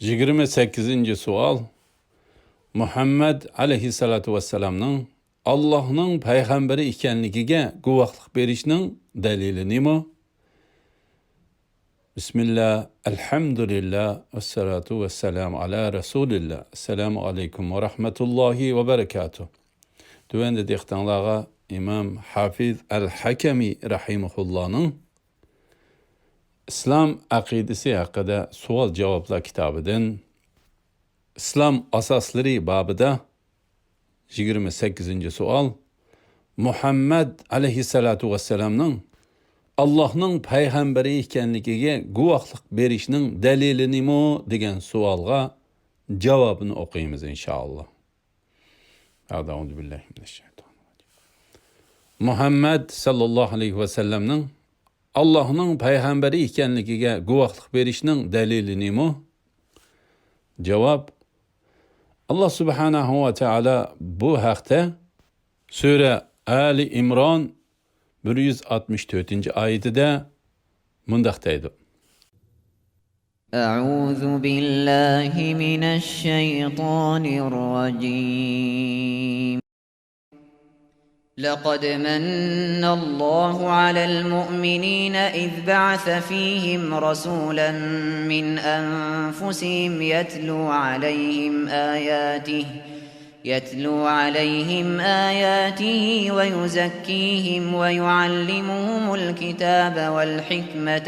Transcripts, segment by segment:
28. sual. Muhammed aleyhissalatu vesselam'ның Allah'ның payg'ambari ekanligiga guvohlik berishning dalili nima? Bismillah, elhamdülillah, vessalatu vesselamu ala Resulillah. Esselamu aleyküm ve rahmetullahi ve berekatuh. Tuvende dehtanlağa İmam Hafiz el-Hakemi rahimuhullah'ның İslam aqidasi haqida savol javoblar kitobidan İslam asosları babida 28. sual. Muhammed aleyhissalatu vesselam'ның Allah'ның payg'ambari ekanligiga guvohlik berishning dalili nima degan savolga javobini o'qiymiz inshaalloh. A'udhu billahi minashshaytonirrojim. Muhammed sallallahu aleyhi ve sellem'ның Allah'ның payg'ambari ekanligiga guvohlik berishning dalili nima? Cevap: Allah subhanahu ve teala bu haqda Sure Ali İmran 164. ayetide mundaq deydi. Euzu billahi mineşşeytanirracim. لقد من الله على المؤمنين إذ بعث فيهم رسولا من أنفسهم يتلو عليهم آياته ويزكيهم ويعلمهم الكتاب والحكمة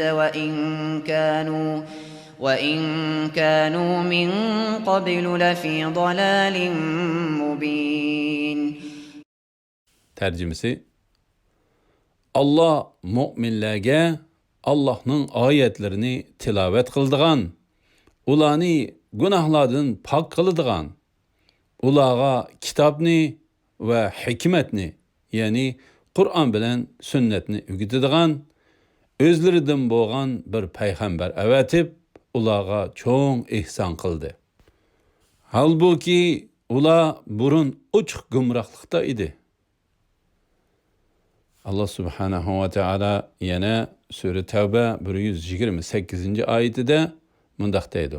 وإن كانوا من قبل لفي ضلال مبين. Tercümesi: Allah müminlerge Allah'ның ayetlerini tilavet kıldıgan, ularni günahlardan pak kılıdıgan, ulağa kitabni ve hikmetni, yani Kur'an bilen sünnetni ügütüdügan, özlerinden boğan bir peygamber evetip, ulağa çoğun ihsan kıldı. Halbuki ula burun uçuk gümrahlıkta idi. Allah subhanahu ve teala yine Sure Tevbe 128. ayetide mundaq deydi.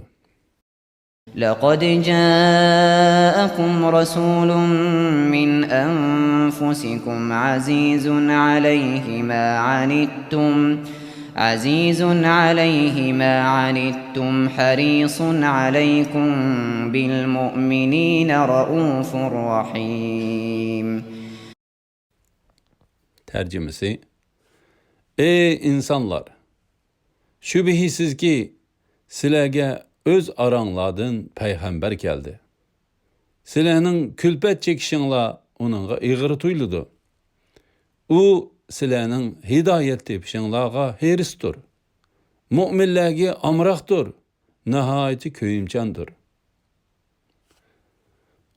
لَقَدْ جَاءَكُمْ رَسُولٌ مِّنْ أَنفُسِكُمْ عَزِيزٌ عَلَيْهِ مَا عَنِتُّمْ حَرِيصٌ عَلَيْكُمْ بِالْمُؤْمِنِينَ رَءُوفٌ رَحِيمٌ. Tercümesi: Ey insanlar! Şübihisiz ki sizlerge öz aranlardan peygamber geldi. Sizlerning külpet çekişinla onunla iğri tuyludu. O sizlerning hidayet tepişinlaga heristur. Müminlerge amraqtur. Nihayeti köyümcandır.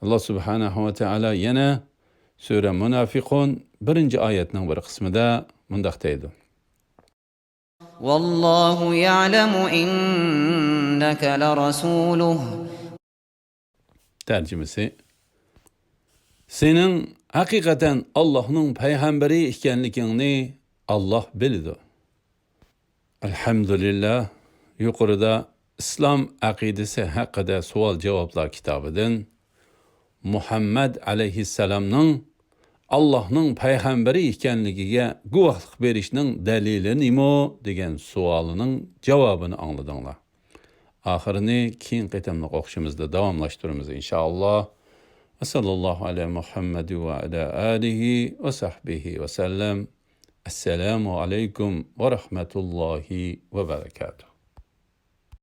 Allah subhanahu ve teala yine Sure Münafikun 1. ayetinin bir kısmında mundaq deydi. Vallahu ya'lemu inneke lerasuluh. Tercümesi: Senin hakikaten Allah'ın peygamberi ikenligini Allah bildi. Elhamdülillah, yukarıda İslam akidesi hakkında sual cevaplar kitabıdan Muhammed aleyhisselam'ның Allah'ның paygamberi ekanligiga guvohlik berishning dalili nima degan savolning javobini angladinglar. Oxirini keyin qitimliq o'qishimizda davomlashtiramiz inshaalloh. Va sallallohu ala Muhammad va ala alihi va sahbihi va sallam. Assalomu alaykum va rahmatullohi va barakatuh.